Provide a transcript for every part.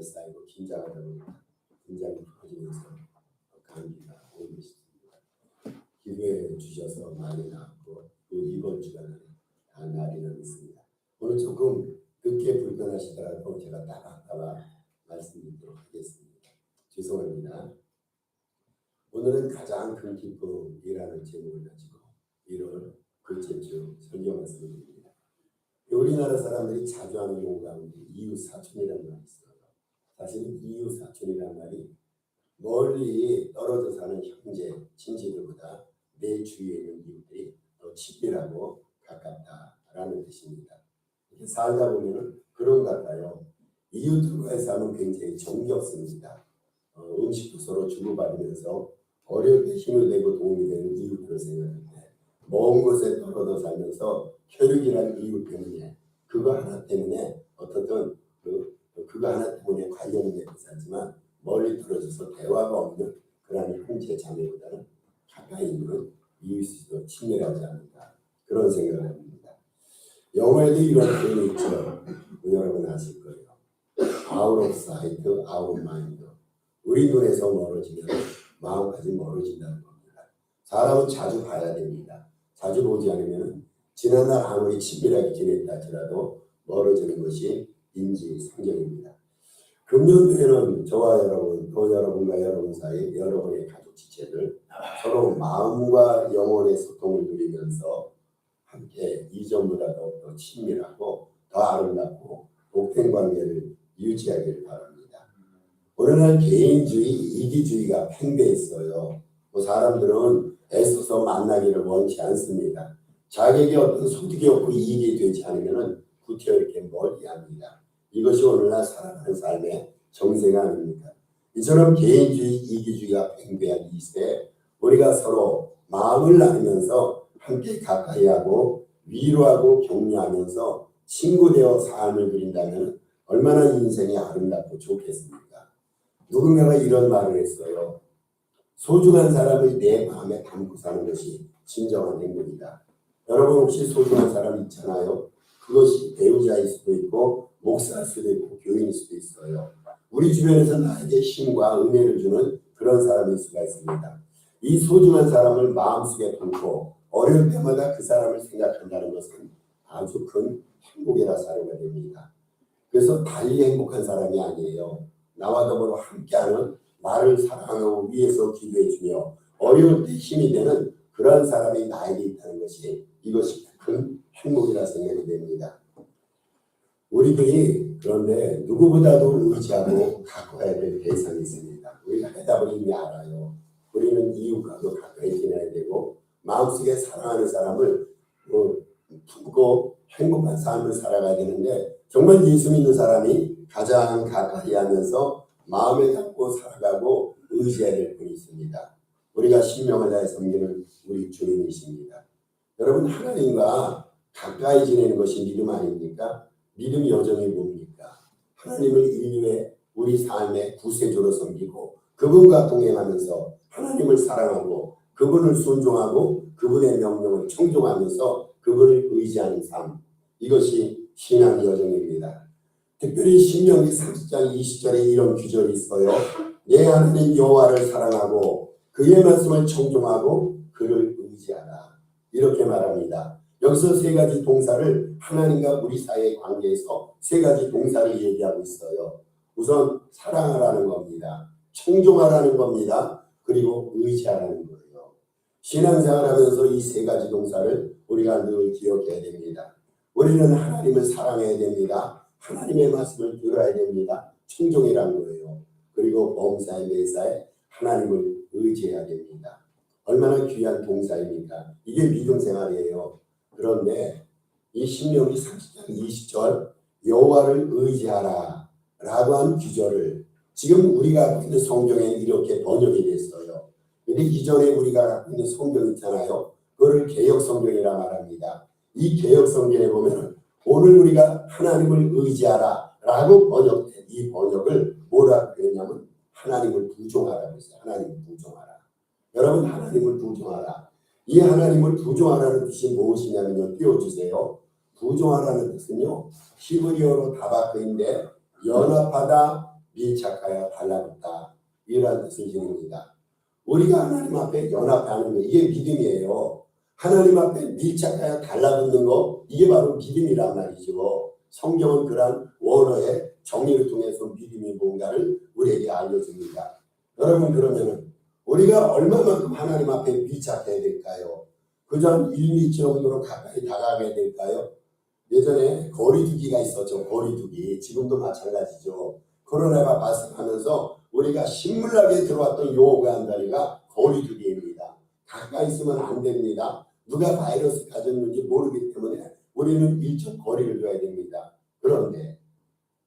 쌓이고 긴장하다 보니까 긴장이 풀어지면서 감기가 오고 있습니다. 기도해 주셔서 많이 나았고 이번 주간에 다 날이 있습니다. 오늘 조금 늦게 불편하시더라도 제가 따라따라 말씀드리도록 하겠습니다. 죄송합니다. 오늘은 가장 큰 기쁨이라는 제목을 가지고 1월 둘째 주 설교 말씀을 드립니다. 우리나라 사람들이 자주 하는 용어 가운데 이웃사촌이라는 말이 있어요. 사실 이웃사촌이라는 말이 멀리 떨어져 사는 형제, 친지들보다 내 주위에 있는 이웃들이 더 친밀하고 가깝다라는 뜻입니다. 이렇게 살다 보면 그런 것 같아요. 이웃들과의 삶은 굉장히 정겹습니다. 음식도 서로 주고받으면서 어려울 때 힘을 내고 도움이 되는 이웃들을 생각할 때 먼 곳에 떨어져 살면서 혈육이라는 이웃 때문에 그거 하나 때문에 어떻든 그거 하나 때문에 관련이 되고 살지만 멀리 떨어져서 대화가 없는 그런 형제 자매보다는 가까이 있는 이웃이 더 친밀하지 않는가 그런 생각을 합니다. 영어에도 이런 표현이 있죠. 여러분 아실 거예요. Out of sight, out of mind. 우리 눈에서 멀어지면 마음까지 멀어진다는 겁니다. 사람은 자주 봐야 됩니다. 자주 보지 않으면 지난날 아무리 친밀하게 지냈다 할지라도 멀어지는 것이 인지상정입니다. 금년도에는 저와 여러분, 또 여러분과 여러분 사이 여러분의 가족 지체들 서로 마음과 영혼의 소통을 누리면서 함께 이전보다 더욱더 친밀하고 더 아름답고 복된 관계를 유지하기를 바랍니다. 오늘날 개인주의, 이기주의가 팽배했어요. 사람들은 애써서 만나기를 원치 않습니다. 자기에게 어떤 소득이 없고 이익이 되지 않으면 구태여 이렇게 멀리합니다. 이것이 오늘날 살아가는 삶의 정세가 아닙니까? 이처럼 개인주의, 이기주의가 팽배한 이 시대에 우리가 서로 마음을 나누면서 함께 가까이하고 위로하고 격려하면서 친구되어 삶을 그린다면 얼마나 인생이 아름답고 좋겠습니까? 누군가가 이런 말을 했어요. 소중한 사람을 내 마음에 담고 사는 것이 진정한 행복이다. 여러분 혹시 소중한 사람 있잖아요. 그것이 배우자일 수도 있고 목사일 수도 있고 교인일 수도 있어요. 우리 주변에서 나에게 힘과 은혜를 주는 그런 사람일 수가 있습니다. 이 소중한 사람을 마음속에 담고 어려울 때마다 그 사람을 생각한다는 것은 아주 큰 행복이라 사료가 됩니다. 그래서 달리 행복한 사람이 아니에요. 나와 더불어 함께하는 나를 사랑하고 위해서 기도해주며 어려울 때 힘이 되는 그런 사람이 나에게 있다는 것이 이것이 큰 행복이라 생각이 됩니다. 우리들이 그런데 누구보다도 의지하고 가까워야 될 대상이 있습니다. 우리가 대답을 이미 알아요. 우리는 이웃과도 가까이 지내야 되고 마음속에 사랑하는 사람을 품고 행복한 삶을 살아가야 되는데 정말 예수 믿는 사람이 가장 가까이 하면서 마음에 담고 살아가고 의지해야 될 분이 있습니다. 우리가 신명을 다해 섬기는 우리 주님이십니다. 여러분 하나님과 가까이 지내는 것이 믿음 아닙니까? 믿음 여정이 뭡니까? 하나님을 인류의 우리 삶의 구세주로 섬기고 그분과 동행하면서 하나님을 사랑하고 그분을 순종하고 그분의 명령을 청종하면서 그분을 의지하는 삶. 이것이 신앙 여정입니다. 특별히 신명기 30장 20절에 이런 규절이 있어요. 내 하나님 여호와를 사랑하고 그의 말씀을 청종하고 그를 의지하라. 이렇게 말합니다. 여기서 세 가지 동사를 하나님과 우리 사이의 관계에서 세 가지 동사를 얘기하고 있어요. 우선 사랑하라는 겁니다. 청종하라는 겁니다. 그리고 의지하라는 거예요. 신앙생활하면서 이 세 가지 동사를 우리가 늘 기억해야 됩니다. 우리는 하나님을 사랑해야 됩니다. 하나님의 말씀을 들어야 됩니다. 청종이라는 거예요. 그리고 범사에 매사에 하나님을 의지해야 됩니다. 얼마나 귀한 동사입니까? 이게 믿음 생활이에요. 그런데 이 신명기 30장 20절 여호와를 의지하라 라고 한 규절을 지금 우리가 갖고 있는 성경에 이렇게 번역이 됐어요. 근데 이전에 우리가 갖고 있는 성경 있잖아요. 그거를 개역성경이라 말합니다. 이 개역성경에 보면 오늘 우리가 하나님을 의지하라 라고 번역된 이 번역을 뭐라고 했냐면 하나님을 부종하라고 했어요. 하나님을 부종하라. 여러분 하나님을 부종하라. 이 하나님을 부종하라는 뜻이 무엇이냐면요. 띄워주세요. 부종하라는 뜻은요. 히브리어로 다바크인데 연합하다, 밀착하여 달라붙다. 이러한 뜻을 지닙니다. 우리가 하나님 앞에 연합하는 거 이게 믿음이에요. 하나님 앞에 밀착하여 달라붙는 거 이게 바로 믿음이란 말이죠. 성경은 그러한 원어의 정의를 통해서 믿음이 뭔가를 우리에게 알려줍니다. 여러분 그러면은 우리가 얼마만큼 하나님 앞에 밀착해야 될까요? 그저 한 1m 정도로 가까이 다가가야 될까요? 예전에 거리두기가 있었죠. 거리두기. 지금도 마찬가지죠. 코로나가 발생하면서 우리가 신물나게 들어왔던 용어가 한 가지가 거리두기입니다. 가까이 있으면 안 됩니다. 누가 바이러스 가졌는지 모르기 때문에 우리는 일정 거리를 둬야 됩니다. 그런데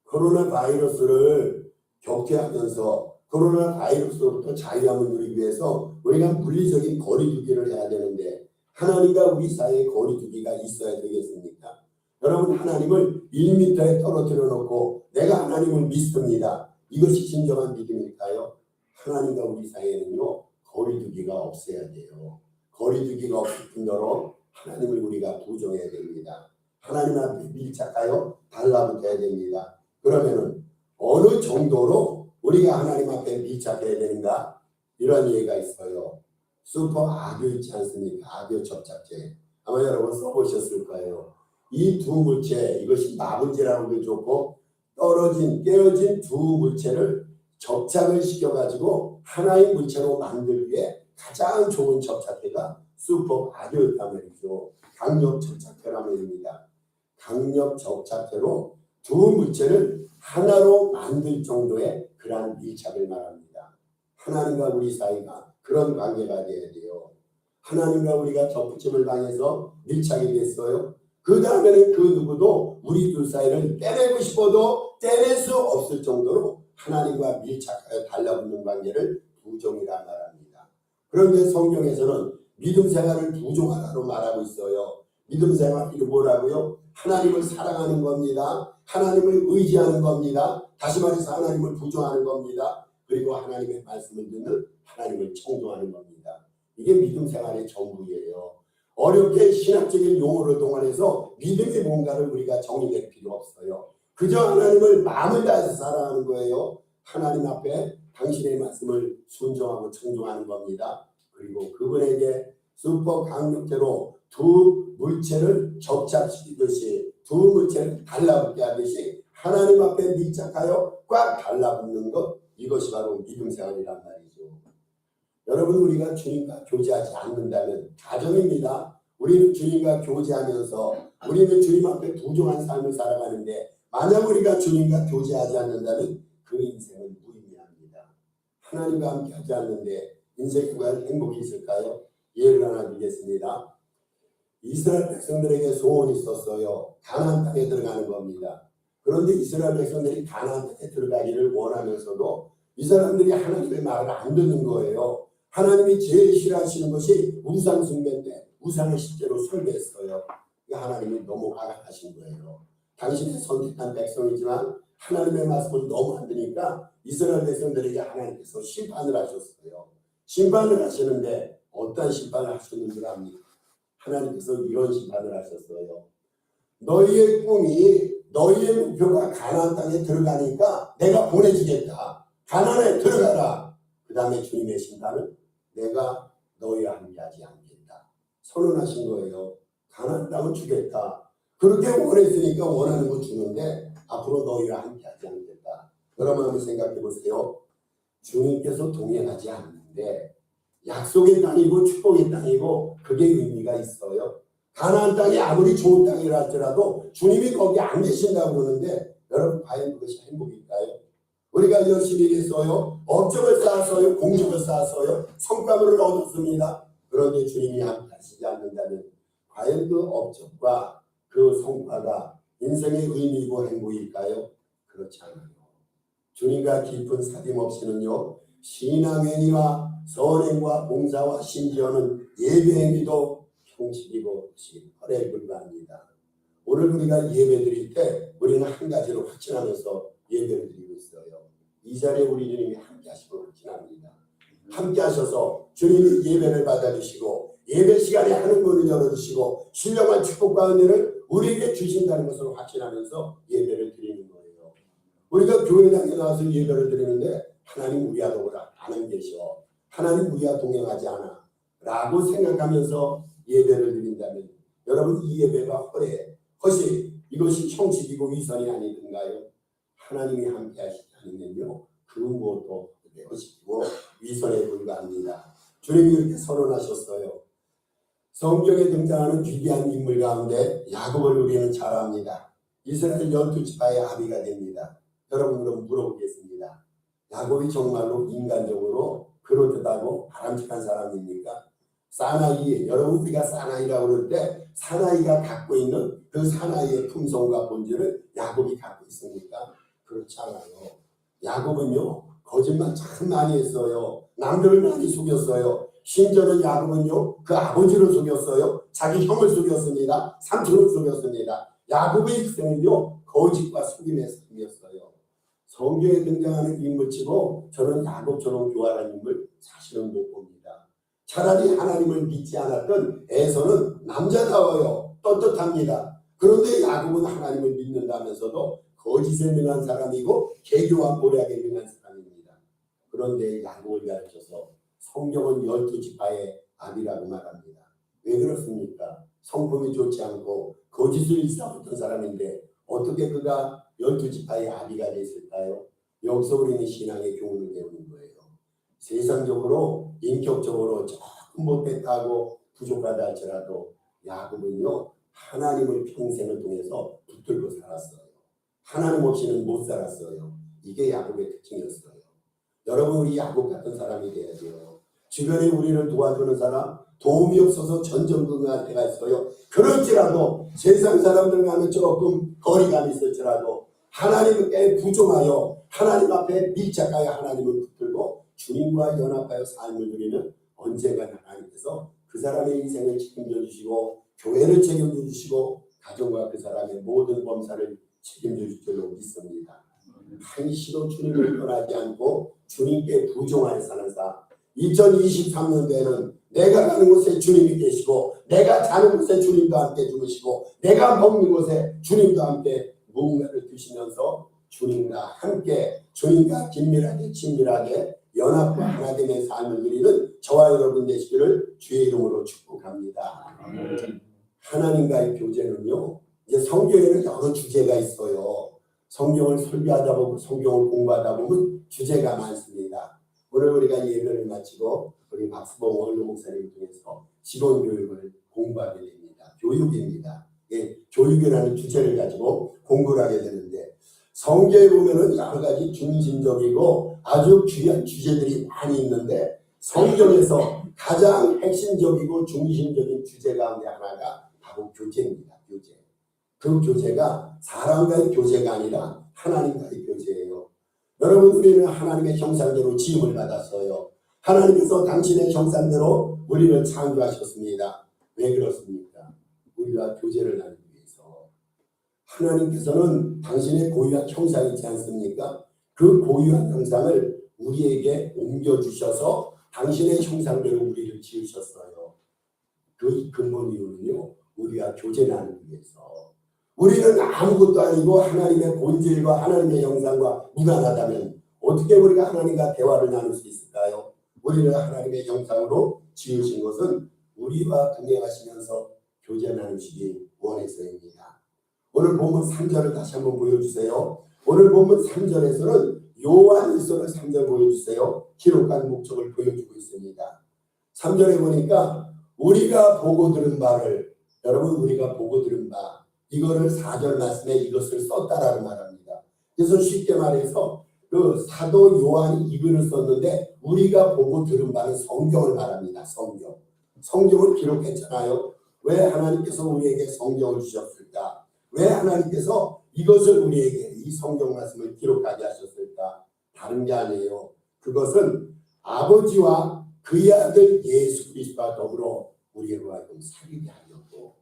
코로나 바이러스를 격퇴하면서 코로나 바이러스로부터 자유함을 누리기 위해서 우리가 물리적인 거리두기를 해야 되는데 하나님과 우리 사이에 거리두기가 있어야 되겠습니까? 여러분 하나님을 1m에 떨어뜨려 놓고 내가 하나님을 믿습니다. 이것이 진정한 믿음일까요? 하나님과 우리 사이에는요 거리두기가 없어야 돼요. 거리두기가 없을 뿐더러 하나님을 우리가 부정해야 됩니다. 하나님 앞에 밀착하여 달라붙어야 됩니다. 그러면은 어느 정도로 우리가 하나님 앞에 밀착해야 되는가? 이런 얘기가 있어요. 슈퍼 아교 있지 않습니까? 아교 접착제. 아마 여러분 써보셨을 거예요. 이 두 물체, 이것이 마분제라고 좋고 떨어진, 깨어진 두 물체를 접착을 시켜가지고 하나의 물체로 만들기에 가장 좋은 접착제가 슈퍼 아교였단 말이죠. 강력 접착제란 말입니다. 강력 접착제로 두 물체를 하나로 만들 정도의 그러한 밀착을 말합니다. 하나님과 우리 사이가 그런 관계가 되어야 돼요. 하나님과 우리가 접붙임을 당해서 밀착이 됐어요. 그 다음에는 그 누구도 우리 둘 사이를 떼내고 싶어도 떼낼 수 없을 정도로 하나님과 밀착하여 달라붙는 관계를 부종이라 말합니다. 그런데 성경에서는 믿음 생활을 부종하라고 말하고 있어요. 믿음 생활이 뭐라고요? 하나님을 사랑하는 겁니다. 하나님을 의지하는 겁니다. 다시 말해서 하나님을 부종하는 겁니다. 그리고 하나님의 말씀을 듣는 하나님을 청종하는 겁니다. 이게 믿음 생활의 전부예요. 어렵게 신학적인 용어를 동원해서 믿음의 뭔가를 우리가 정의될 필요 없어요. 그저 하나님을 마음을 다해서 사랑하는 거예요. 하나님 앞에 당신의 말씀을 순종하고 청종하는 겁니다. 그리고 그분에게 슈퍼 강력제로 두 물체를 접착시키듯이 두 물체를 달라붙게 하듯이 하나님 앞에 밀착하여 꽉 달라붙는 것, 이것이 바로 믿음 생활이란 말이죠. 여러분 우리가 주님과 교제하지 않는다면 가정입니다. 우리는 주님과 교제하면서 우리는 주님 앞에 부정한 삶을 살아가는데 만약 우리가 주님과 교제하지 않는다면 그 인생은 무의미합니다. 하나님과 함께 하지 않는데 인생에 과연 행복이 있을까요? 예를 하나 드리겠습니다. 이스라엘 백성들에게 소원이 있었어요. 가나안 땅에 들어가는 겁니다. 그런데 이스라엘 백성들이 가나안 땅에 들어가기를 원하면서도 이 사람들이 하나님의 말을 안 듣는 거예요. 하나님이 제일 싫어하시는 것이 우상 숭배인데 우상을 실제로 설계했어요. 하나님이 너무 화가 나신 거예요. 당신의 선택한 백성이지만 하나님의 말씀을 너무 안 들으니까 이스라엘 백성들에게 하나님께서 심판을 하셨어요. 심판을 하시는데 어떤 심판을 하셨는 줄 압니까? 하나님께서 이런 심판을 하셨어요. 너희의 꿈이 너희의 목표가 가나안 땅에 들어가니까 내가 보내주겠다. 가나안에 들어가라. 그 다음에 주님의 심판은 내가 너희와 함께하지 않겠다. 선언하신 거예요. 가나안 땅은 주겠다. 그렇게 원했으니까 원하는 거 주는데 앞으로 너희와 함께하지 않겠다. 여러분 한번 생각해 보세요. 주님께서 동행하지 않는데 약속의 땅이고 축복의 땅이고 그게 의미가 있어요. 가나안 땅이 아무리 좋은 땅이라 할지라도 주님이 거기 안 계신다고 그러는데 여러분 과연 그것이 행복일까요? 우리가 열심히 일했어요. 업적을 쌓았어요. 공적을 쌓았어요. 성과물을 얻었습니다. 그런데 주님이 함께 하시지 않는다면 과연 그 업적과 그 성과가 인생의 의미이고 행복일까요? 그렇지 않아요. 주님과 깊은 사귐 없이는요. 신앙행위와 선행과 봉사와 심지어는 예배행위도 형식이고 헐에 불과합니다. 오늘 우리가 예배 드릴 때 우리는 한 가지로 확신하면서 예배를 드리고 있어요. 이 자리에 우리 주님이 함께 하시고 확신합니다. 함께 하셔서 주님이 예배를 받아주시고 예배 시간에 하는 문을 열어주시고 신령한 축복과 은혜를 우리에게 주신다는 것을 확신하면서 예배를 드리는 거예요. 우리가 교회당에 나와서 예배를 드리는데 하나님 우리와 더불어 안 계셔. 하나님 우리와 동행하지 않아. 라고 생각하면서 예배를 드린다면 여러분 이 예배가 허시 이것이 형식이고 위선이 아니든가요? 하나님이 함께 하시지 않으면요 그 무엇도 허식이고 위선에 불과합니다. 주님이 이렇게 선언하셨어요. 성경에 등장하는 귀대한 인물 가운데 야곱을 우리는 잘 압니다. 이스라엘 12지파의 아비가 됩니다. 여러분 그럼 물어보겠습니다. 야곱이 정말로 인간적으로 그렇다고 바람직한 사람입니까? 사나이, 여러분 우리가 사나이라고 그럴 때 사나이가 갖고 있는 그 사나이의 품성과 본질을 야곱이 갖고 있습니까? 그렇지 않아요. 야곱은요 거짓말 참 많이 했어요. 남들을 많이 속였어요. 심지어는 야곱은요 그 아버지를 속였어요. 자기 형을 속였습니다. 삼촌을 속였습니다. 야곱의 일생은요 거짓과 속임의 삶이었어요. 성경에 등장하는 인물치고 저는 야곱처럼 교활한 인물 사실은 못 봅니다. 차라리 하나님을 믿지 않았던 에서는 남자다워요. 떳떳합니다. 그런데 야곱은 하나님을 믿는다면서도 거짓에 능한 사람이고 개교와 모략에 능한 사람입니다. 그런데 야곱을 가르쳐서 성경은 12지파의 아비라고 말합니다. 왜 그렇습니까? 성품이 좋지 않고 거짓을 일삼았던 사람인데 어떻게 그가 12지파의 아비가 됐을까요? 여기서 우리는 신앙의 교훈을 배우는 거예요. 세상적으로 인격적으로 조금 못했다고 부족하다 할지라도 야곱은요 하나님을 평생을 통해서 붙들고 살았어요. 하나님 없이는 못 살았어요. 이게 야곱의 특징이었어요. 여러분 우리 야곱 같은 사람이 돼야 돼요. 주변에 우리를 도와주는 사람, 도움이 없어서 전전긍긍할 때가 있어요. 그럴지라도 세상 사람들과는 조금 거리감이 있을지라도 하나님께 부종하여 하나님 앞에 밀착하여 하나님을 붙들고 주님과 연합하여 삶을 누리면 언젠가 하나님께서 그 사람의 인생을 책임져 주시고 교회를 책임져 주시고 가정과 그 사람의 모든 범사를 책임져 줄 줄로 믿습니다. 한시도 주님을 떠나지 않고 주님께 부종하여 사는 삶. 2023년도에는 내가 가는 곳에 주님이 계시고 내가 자는 곳에 주님도 함께 주무시고 내가 먹는 곳에 주님도 함께 무언가를 드시면서 주님과 함께 주님과 긴밀하게 친밀하게 연합과 하나됨의 삶을 누리는 저와 여러분 되시기를 주의 이름으로 축복합니다. 하나님과의 교제는요 이제 성경에는 여러 주제가 있어요. 성경을 설교하다 보면 성경을 공부하다 보면 주제가 많습니다. 오늘 우리가 예배를 마치고 우리 박수봉 원로 목사님을 통해서 직원교육을 공부하게 됩니다. 교육입니다. 예, 교육이라는 주제를 가지고 공부를 하게 되는데 성경에 보면은 여러 가지 중심적이고 아주 귀한 주제들이 많이 있는데 성경에서 가장 핵심적이고 중심적인 주제 가운데 하나가 바로 교제입니다. 교제. 그 교제가 사람과의 교제가 아니라 하나님과의 교제예요. 여러분 우리는 하나님의 형상대로 지음을 받았어요. 하나님께서 당신의 형상대로 우리를 창조하셨습니다. 왜 그렇습니까? 우리와 교제를 나누기 위해서. 하나님께서는 당신의 고유한 형상이 있지 않습니까? 그 고유한 형상을 우리에게 옮겨주셔서 당신의 형상대로 우리를 지으셨어요. 그 근본 이유는요. 우리와 교제 나누기 위해서. 우리는 아무것도 아니고 하나님의 본질과 하나님의 형상과 무관하다면 어떻게 우리가 하나님과 대화를 나눌 수 있을까요? 우리를 하나님의 형상으로 지으신 것은 우리와 동행하시면서 교제 나누시기 원해서입니다. 오늘 본문 3절을 다시 한번 보여주세요. 오늘 본문 3절에서는 요한일서를 3절 보여주세요. 기록한 목적을 보여주고 있습니다. 3절에 보니까 우리가 보고 들은 바를 여러분 우리가 보고 들은 바 이거를 4절 말씀에 이것을 썼다라고 말합니다. 그래서 쉽게 말해서 그 사도 요한이 이 글을 썼는데 우리가 보고 들은 바는 성경을 말합니다. 성경을 기록했잖아요. 왜 하나님께서 우리에게 성경을 주셨을까? 왜 하나님께서 이것을 우리에게 이 성경 말씀을 기록하게 하셨을까? 다른 게 아니에요. 그것은 아버지와 그의 아들 예수 그리스도와 더불어 우리로 하여금 살게 하려고.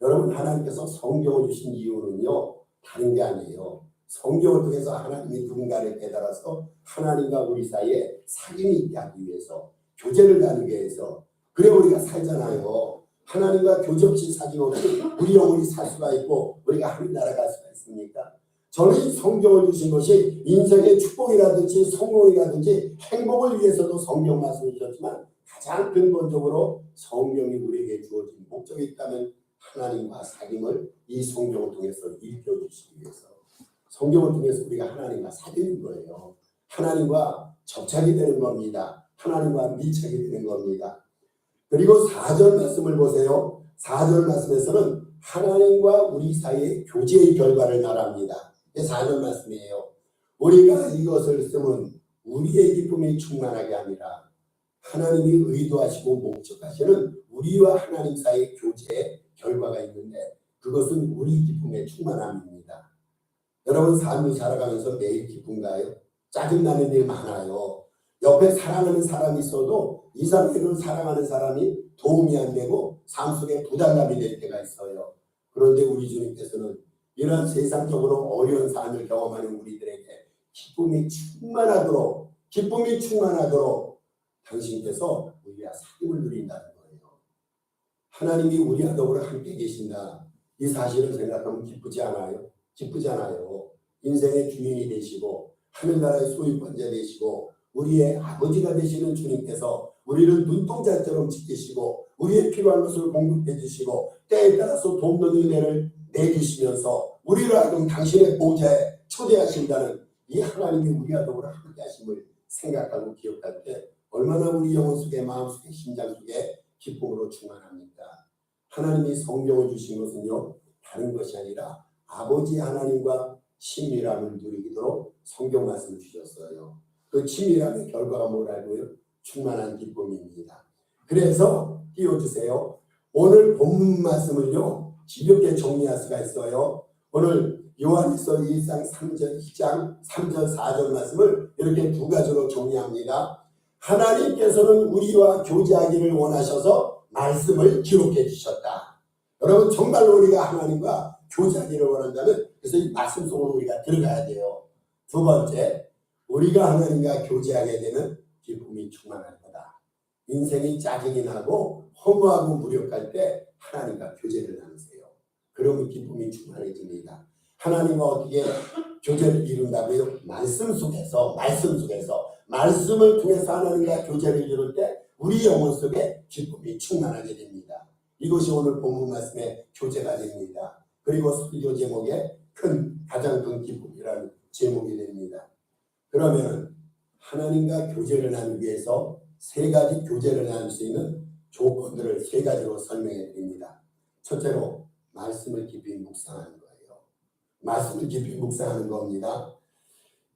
여러분 하나님께서 성경을 주신 이유는요. 다른 게 아니에요. 성경을 통해서 하나님이 누군가를 깨달아서 하나님과 우리 사이에 사귐이 있게 하기 위해서 교제를 나누기 위해서 그래 우리가 살잖아요. 하나님과 교제 없이 사귐 없이 우리 영혼이 살 수가 있고 우리가 하늘 나라갈 수가 있습니까? 저는 성경을 주신 것이 인생의 축복이라든지 성공이라든지 행복을 위해서도 성경 말씀을 주셨지만 가장 근본적으로 성경이 우리에게 주어진 목적이 있다면 하나님과 사귐을 이 성경을 통해서 일깨워주시기 위해서 성경을 통해서 우리가 하나님과 사귀는 거예요. 하나님과 접착이 되는 겁니다. 하나님과 밀착이 되는 겁니다. 그리고 4절 말씀을 보세요. 4절 말씀에서는 하나님과 우리 사이의 교제의 결과를 말합니다. 4절 말씀이에요. 우리가 이것을 쓰면 우리의 기쁨이 충만하게 아니라 하나님이 의도하시고 목적하시는 우리와 하나님 사이의 교제의 결과가 있는데 그것은 우리 기쁨의 충만함입니다. 여러분 삶을 살아가면서 매일 기쁜가요? 짜증나는 일 많아요. 옆에 사랑하는 사람이 있어도 이상하게 사랑하는 사람이 도움이 안 되고 삶 속에 부담감이 될 때가 있어요. 그런데 우리 주님께서는 이런 세상적으로 어려운 삶을 경험하는 우리들에게 기쁨이 충만하도록 당신께서 우리와 사귐을 누린다는 거예요. 하나님이 우리와 더불어 함께 계신다. 이 사실을 생각하면 기쁘지 않아요? 기쁘잖아요. 인생의 주인이 되시고 하늘나라의 소유권자 되시고 우리의 아버지가 되시는 주님께서 우리를 눈동자처럼 지키시고 우리의 필요한 것을 공급해 주시고 때에 따라서 돕는 은혜를 내주시면서 우리를 하여금 당신의 보좌에 초대하신다는 이 하나님이 우리와 더불어 함께 하심을 생각하고 기억할 때 얼마나 우리 영혼 속에 마음속에 심장 속에 기쁨으로 충만합니까? 하나님이 성경을 주신 것은요 다른 것이 아니라 아버지 하나님과 친밀함을 누리도록 성경 말씀을 주셨어요. 그 친밀함의 결과가 뭐라고요? 충만한 기쁨입니다. 그래서 띄워주세요. 오늘 본문 말씀을요 지겹게 정리할 수가 있어요. 오늘 요한일서 1장 3절 4절 말씀을 이렇게 두 가지로 정리합니다. 하나님께서는 우리와 교제하기를 원하셔서 말씀을 기록해 주셨다. 여러분 정말로 우리가 하나님과 교제하기를 원한다면 그래서 이 말씀 속으로 우리가 들어가야 돼요. 두 번째, 우리가 하나님과 교제하게 되면 기쁨이 충만할 거다. 인생이 짜증이 나고 허무하고 무력할 때 하나님과 교제를 나누세요. 그러면 기쁨이 충만해집니다. 하나님과 어떻게 교제를 이룬다고요? 말씀 속에서 말씀을 통해서 하나님과 교제를 이룰 때 우리 영혼 속에 기쁨이 충만하게 됩니다. 이것이 오늘 본문 말씀의 교제가 됩니다. 그리고 설교 제목에 가장 큰 기쁨이라는 제목이 됩니다. 그러면 하나님과 교제를 나누기 위해서 세 가지 교제를 나눌 수 있는 조건들을 세 가지로 설명해 드립니다. 첫째로 말씀을 깊이 묵상하는 거예요. 말씀을 깊이 묵상하는 겁니다.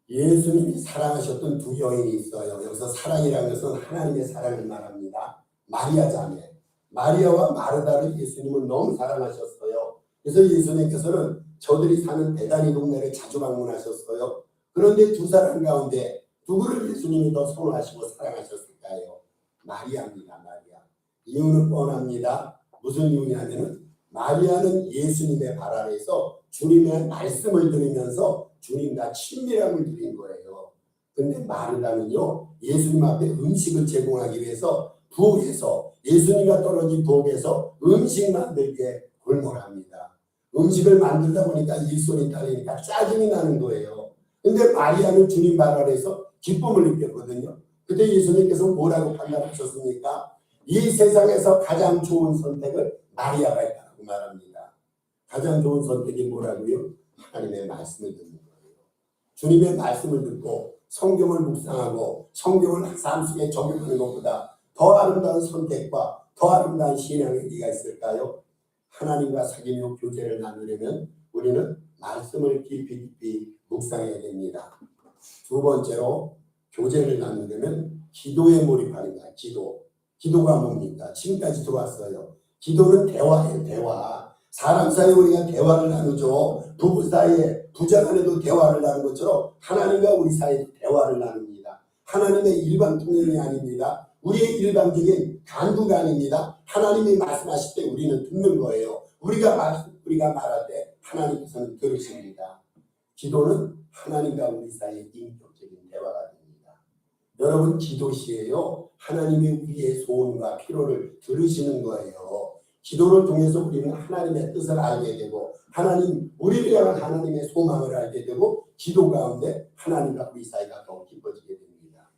예수님이 사랑하셨던 두 여인이 있어요. 여기서 사랑이라는 것은 하나님의 사랑을 말합니다. 마리아 자매, 마리아와 마르다를 예수님은 너무 사랑하셨어요. 그래서 예수님께서는 저들이 사는 베다니 동네를 자주 방문하셨어요. 그런데 두 사람 가운데 누구를 예수님이 더 선호하시고 사랑하셨을까요? 마리아입니다. 마리아. 이유는 뻔합니다. 무슨 이유냐면은 마리아는 예수님의 발 아래에서 주님의 말씀을 들으면서 주님과 친밀함을 누린 거예요. 근데 마르다는요 예수님 앞에 음식을 제공하기 위해서 부엌에서 예수님과 떨어진 부엌에서 음식 만들기에 골몰합니다. 음식을 만들다 보니까 일손이 딸리니까 짜증이 나는 거예요. 근데 마리아는 주님 발 아래에서 기쁨을 느꼈거든요. 그때 예수님께서 뭐라고 판단하셨습니까? 이 세상에서 가장 좋은 선택을 마리아가 했다고 말합니다. 가장 좋은 선택이 뭐라고요? 하나님의 말씀을 듣는 거예요. 주님의 말씀을 듣고 성경을 묵상하고 성경을 삶 속에 적용하는 것보다 더 아름다운 선택과 더 아름다운 신앙의 의미가 있을까요? 하나님과 사귐으로 교제를 나누려면 우리는 말씀을 깊이 묵상해야 됩니다. 두 번째로 교제를 나누려면 기도에 몰입하는 거야. 기도가 뭡니까? 지금까지 들어왔어요. 기도는 대화예요. 대화. 사람 사이에 우리가 대화를 나누죠. 부부 사이에 부자 간에도 대화를 나누는 것처럼 하나님과 우리 사이에도 대화를 나눕니다. 하나님의 일반 통행이 아닙니다. 우리의 일반적인 간구가 아닙니다. 하나님이 말씀하실 때 우리는 듣는 거예요. 우리가 말할 때 하나님께서는 들으십니다. 기도는 하나님과 우리 사이의 인격적인 대화가 됩니다. 여러분 기도 시에요. 하나님이 우리의 소원과 필요를 들으시는 거예요. 기도를 통해서 우리는 하나님의 뜻을 알게 되고 우리를 향한 하나님의 소망을 알게 되고 기도 가운데 하나님과 우리 사이가 더 깊어지게 됩니다.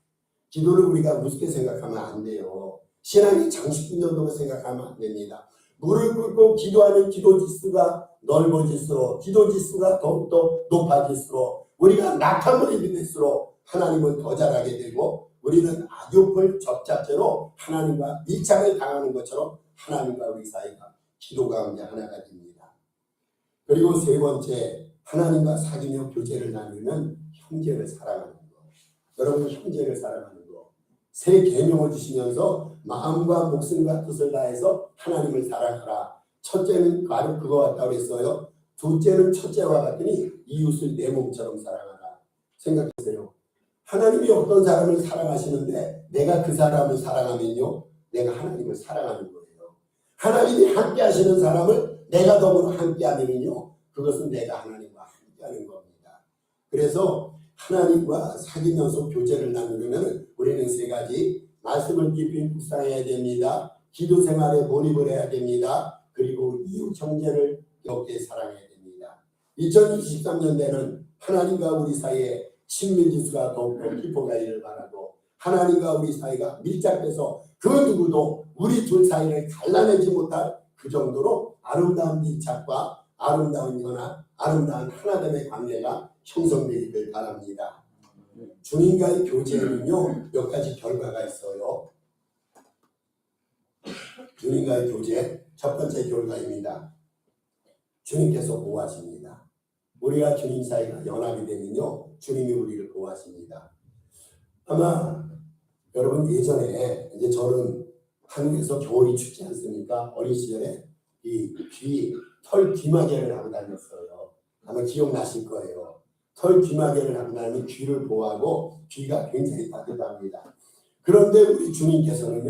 기도를 우리가 우습게 생각하면 안 돼요. 신앙이 장식품 정도로 생각하면 안 됩니다. 무릎 꿇고 기도하는 기도 지수가 넓어질수록 기도 지수가 더욱더 높아질수록 우리가 낙함을 입을수록 하나님은 더 잘하게 되고 우리는 악욕을 접착제로 하나님과 밀착을 당하는 것처럼 하나님과 우리 사이가 기도 가운데 하나가 됩니다. 그리고 세 번째, 하나님과 사귀며 교제를 나누면 형제를 사랑하는 것. 여러분, 형제를 사랑하는 것. 새 계명을 주시면서 마음과 목숨과 뜻을 다해서 하나님을 사랑하라. 첫째는 바로 그거 같다고 했어요. 둘째는 첫째와 같으니 이웃을 내 몸처럼 사랑하라. 생각하세요. 하나님이 어떤 사람을 사랑하시는데 내가 그 사람을 사랑하면요, 내가 하나님을 사랑하는 거예요. 하나님이 함께 하시는 사람을 내가 더불어 함께 하면요, 그것은 내가 하나님과 함께 하는 겁니다. 그래서 하나님과 사귀면서 교제를 나누려면 우리는 세 가지 말씀을 깊이 묵상해야 됩니다. 기도 생활에 몰입을 해야 됩니다. 그리고 이웃 형제를 격게 사랑해야 됩니다. 2023년대는 하나님과 우리 사이에 친밀 지수가 더욱더 깊어가기를 바라고 하나님과 우리 사이가 밀착돼서 그 누구도 우리 둘 사이를 갈라내지 못할 그 정도로 아름다운 밀착과 아름다운 연합, 아름다운 하나됨의 관계가 형성되기를 바랍니다. 주님과의 교제에는요, 몇 가지 결과가 있어요. 주님과의 교제, 첫 번째 결과입니다. 주님께서 보호하십니다. 우리가 주님 사이가 연합이 되면요, 주님이 우리를 보호하십니다. 아마 여러분 예전에 이제 저는 한국에서 겨울이 춥지 않습니까? 어린 시절에 이 털 귀마개를 하고 다녔어요. 아마 기억나실 거예요. 털 귀마개를 하고 다니면 귀를 보호하고 귀가 굉장히 따뜻합니다. 그런데 우리 주님께서는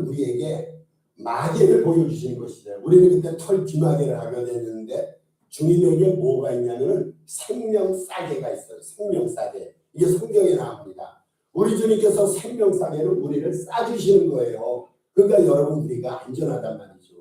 우리에게 마개를 보여주시는 것이죠. 우리는 그때 털 귀마개를 하게 되는데 주님에게 뭐가 있냐면 생명싸개가 있어요. 생명싸개. 이게 성경에 나옵니다. 우리 주님께서 생명싸개를 우리를 싸주시는 거예요. 그러니까 여러분, 우리가 안전하단 말이죠.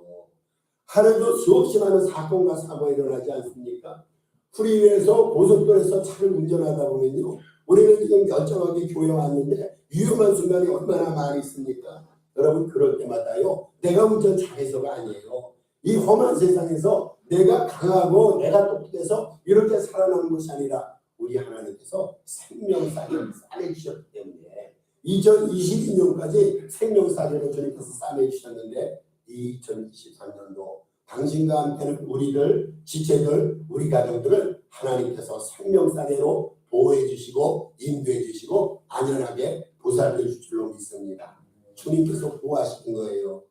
하루에도 수없이 많은 사건과 사고가 일어나지 않습니까? 프리웨이에서 고속도로에서 차를 운전하다 보면요, 우리는 지금 멀쩡하게 교회 왔는데 위험한 순간이 얼마나 많이 있습니까? 여러분, 그럴 때마다요, 내가 운전 잘해서가 아니에요. 이 험한 세상에서 내가 강하고 내가 똑똑해서 이렇게 살아남는 것이 아니라 우리 하나님께서 생명사계를 싸내주셨기 때문에 2022년까지 생명사계를 주님께서 싸내주셨는데 2023년도 당신과 함께는 우리들, 지체들, 우리 가정들을 하나님께서 생명사계로 보호해 주시고 인도해 주시고 안전하게 보살펴 줄 줄로 믿습니다. 주님께서 보호하시는 거예요.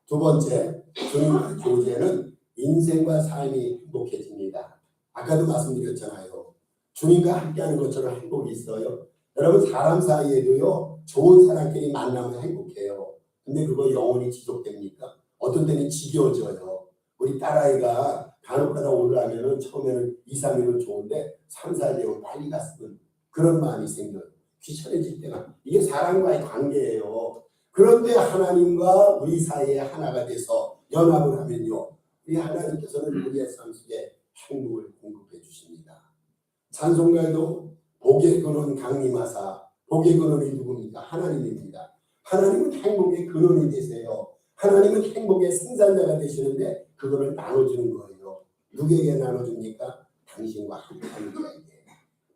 두 번째, 주님과의 교제는 인생과 삶이 행복해집니다. 아까도 말씀드렸잖아요. 주님과 함께하는 것처럼 행복이 있어요. 여러분, 사람 사이에도요, 좋은 사람끼리 만나면 행복해요. 근데 그거 영원히 지속됩니까? 어떤 때는 지겨워져요. 우리 딸아이가 간혹가다 오려면은 처음에는 2, 3일은 좋은데 3, 4일 되면 빨리 갔으면 그런 마음이 생겨요. 귀찮아질 때가. 이게 사람과의 관계예요. 그런데 하나님과 우리 사이에 하나가 돼서 연합을 하면요, 우리 하나님께서는 우리의 삶 속에 행복을 공급해 주십니다. 찬송가에도 복의 근원 강림하사, 복의 근원이 누굽니까? 하나님입니다. 하나님은 행복의 근원이 되세요. 하나님은 행복의 생산자가 되시는데 그거를 나눠주는 거예요. 누구에게 나눠줍니까? 당신과 함께하는 자에게.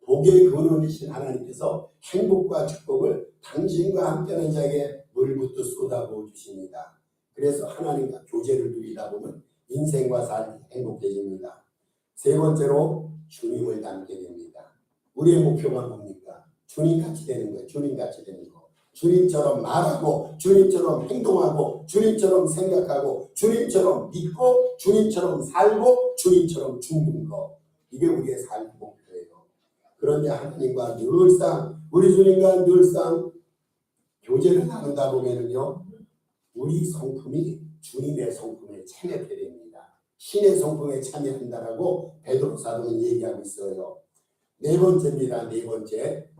복의 근원이신 하나님께서 행복과 축복을 당신과 함께하는 자에게 물붓듯 쏟아부어 주십니다. 그래서 하나님과 교제를 누리다 보면 인생과 삶이 행복해집니다. 세 번째로 주님을 닮게 됩니다. 우리의 목표가 뭡니까? 주님같이 되는 거예요. 주님같이 되는 거. 주님처럼 말하고 주님처럼 행동하고 주님처럼 생각하고 주님처럼 믿고 주님처럼 살고 주님처럼 죽는 거. 이게 우리의 삶의 목표예요. 그런데 하나님과 늘상 우리 주님과 늘상 교제를 나누다 보면은요, 우리 성품이 주님의 성품에 참여하게 됩니다. 신의 성품에 참여한다라고 베드로 사도는 얘기하고 있어요. 네 번째입니다. 네 번째,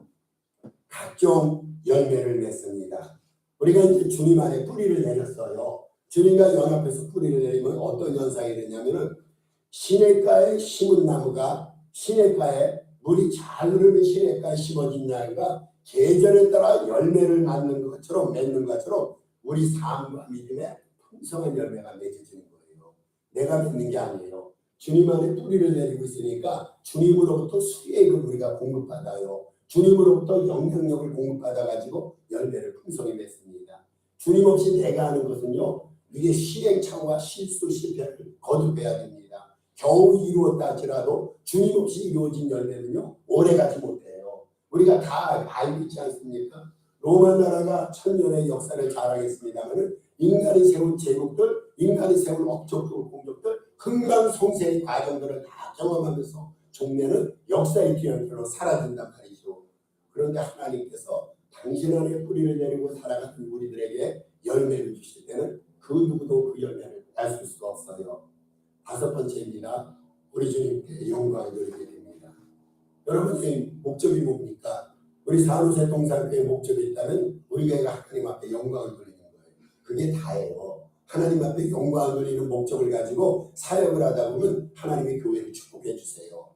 각종 열매를 맺습니다. 우리가 이제 주님 안에 뿌리를 내렸어요. 주님과 연합해서 뿌리를 내리면 어떤 현상이 되냐면은 시냇가에 심은 나무가 시냇가에 물이 잘 흐르는 시냇가에 심어진 나무가 계절에 따라 열매를 맺는 것처럼 우리 삶과 믿음에 풍성한 열매가 맺어지는 거예요. 내가 맺는 게 아니에요. 주님 안에 뿌리를 내리고 있으니까 주님으로부터 수액을 우리가 공급받아요. 주님으로부터 영향력을 공급받아가지고 열매를 풍성히 맺습니다. 주님 없이 내가 하는 것은요, 이게 시행착오와 실수 실패를 거듭해야 됩니다. 겨우 이루었다 할지라도 주님 없이 이루어진 열매는요, 오래가지 못해요. 우리가 다 알고 있지 않습니까? 로마 나라가 천년의 역사를 자랑했습니다만 인간이 세운 제국들, 인간이 세운 업적들, 공적들, 흥망성쇠의 과정들을 다 경험하면서 종래는 역사의 뒤안길로 사라진단 말이죠. 그런데 하나님께서 당신 안에 뿌리를 내리고 살아가는 우리들에게 열매를 주실 때는 그 누구도 그 열매를 알 수가 없어요. 다섯 번째입니다. 우리 주님께 영광을 돌리게 됩니다. 여러분의 목적이 뭡니까? 우리 산호세 동산교회 목적이 있다면 우리 교회가 하나님 앞에 영광을 돌리는 거예요. 그게 다예요. 하나님 앞에 영광을 돌리는 목적을 가지고 사역을 하다 보면 하나님의 교회를 축복해 주세요.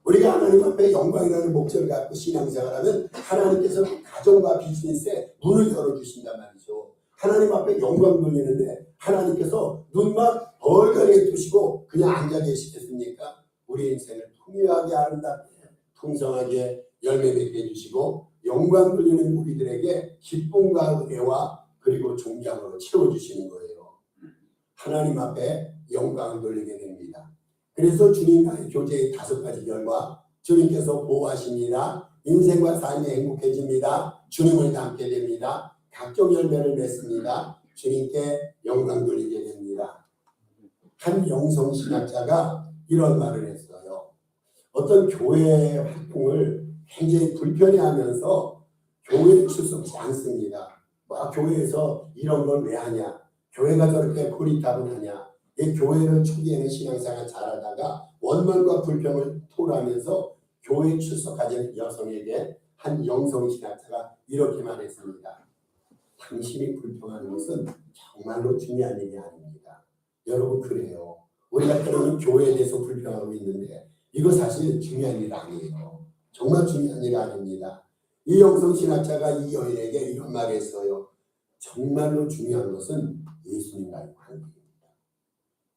우리가 하나님 앞에 영광이라는 목적을 갖고 신앙생활하면 하나님께서 가정과 비즈니스에 문을 열어주신단 말이죠. 하나님 앞에 영광 돌리는데 하나님께서 눈만 벌겋게 뜨시고 그냥 앉아 계시겠습니까? 우리 인생을 풍요하게 아름답게 풍성하게 열매 맺게 해주시고 영광 돌리는 우리들에게 기쁨과 은혜와 그리고 존경으로 채워주시는 거예요. 하나님 앞에 영광을 돌리게 됩니다. 그래서 주님과의 교제의 다섯 가지 결과, 주님께서 보호하십니다. 인생과 삶이 행복해집니다. 주님을 닮게 됩니다. 각종 열매를 맺습니다. 주님께 영광 돌리게 됩니다. 한 영성신학자가 이런 말을 했어요. 어떤 교회 활동을 굉장히 불편해하면서 교회에 출석하지 않습니다. 교회에서 이런 걸 왜 하냐? 교회가 저렇게 고리타분하냐? 이 교회를 초기에는 신앙생활 잘하다가 원망과 불평을 토로하면서 교회에 출석하지 않은 여성에게 한 영성신학자가 이렇게 말했습니다. 당신이 불평하는 것은 정말로 중요한 일이 아닙니다. 여러분 그래요. 우리가 때로는 교회에 대해서 불평하고 있는데 이거 사실 중요한 일 아니에요. 정말 중요한 일 아닙니다. 이 영성신학자가 이 여인에게 이런 말을 했어요. 정말로 중요한 것은 예수님과의 관계입니다.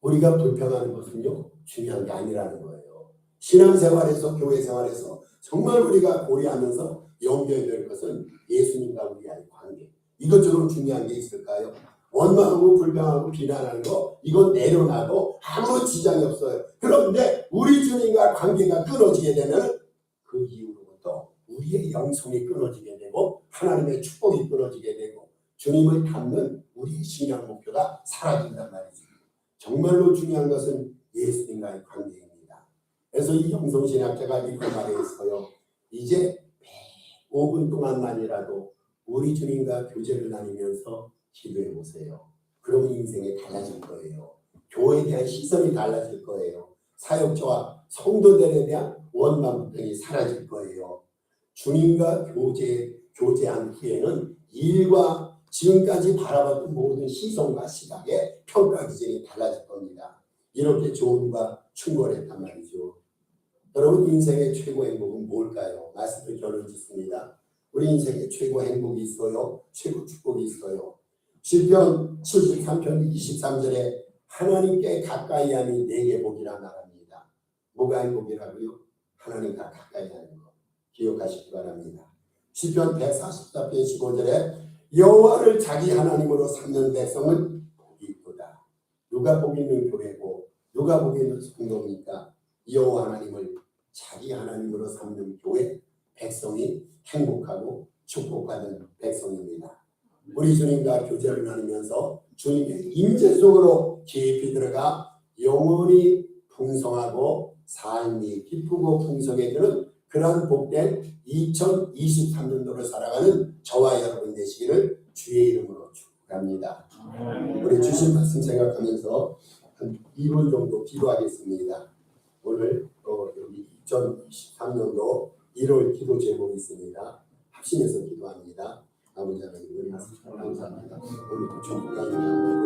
우리가 불평하는 것은요 중요한 게 아니라는 거예요. 신앙생활에서 교회 생활에서 정말 우리가 고려하면서 연결될 것은 예수님과 우리와의 관계. 이것처럼 중요한 게 있을까요? 원망하고 불평하고 비난하는 거 이건 내려놔도 아무 지장이 없어요. 그런데 우리 주님과 관계가 끊어지게 되면 그 이후로부터 우리의 영성이 끊어지게 되고 하나님의 축복이 끊어지게 되고 주님을 닮는 우리의 신앙 목표가 사라진단 말이죠. 정말로 중요한 것은 예수님과의 관계입니다. 그래서 이 영성신학자가 이렇게 말했어요. 이제 5분 동안만이라도 우리 주님과 교제를 나누면서 기도해 보세요. 그러면 인생이 달라질 거예요. 교회에 대한 시선이 달라질 거예요. 사역자와 성도들에 대한 원망 불평이 사라질 거예요. 주님과 교제한 후에는 일과 지금까지 바라봤던 모든 시선과 시각의 평가 기준이 달라질 겁니다. 이렇게 조언과 충고했단 말이죠. 여러분 인생의 최고 행복은 뭘까요? 말씀을 결론 짓습니다. 우리 인생에 최고 행복이 있어요. 최고 축복이 있어요. 시편 73편 23절에 하나님께 가까이 함이 내게 복이라 말합니다. 뭐가 행복이라고요? 하나님과 가까이 하는 것. 기억하시기 바랍니다. 시편 144편 15절에 여호와를 자기 하나님으로 삼는 백성은 복이 있도다. 누가 복 있는 교회고 누가 복 있는 성도입니까? 여호와 하나님을 자기 하나님으로 삼는 교회 백성이 행복하고 축복받는 백성입니다. 우리 주님과 교제를 나누면서 주님의 임재 속으로 깊이 들어가 영원히 풍성하고 삶이 기쁘고 풍성해지는 그러한 복된 2023년도를 살아가는 저와 여러분 되시기를 주의 이름으로 축복합니다. 우리 주신 말씀 생각하면서 한 2분 정도 기도하겠습니다. 오늘 여기 2023년도 1월 기도 제목이 있습니다. 합심해서 기도합니다. 아버지 하나님 감사합니다. 오늘 주님과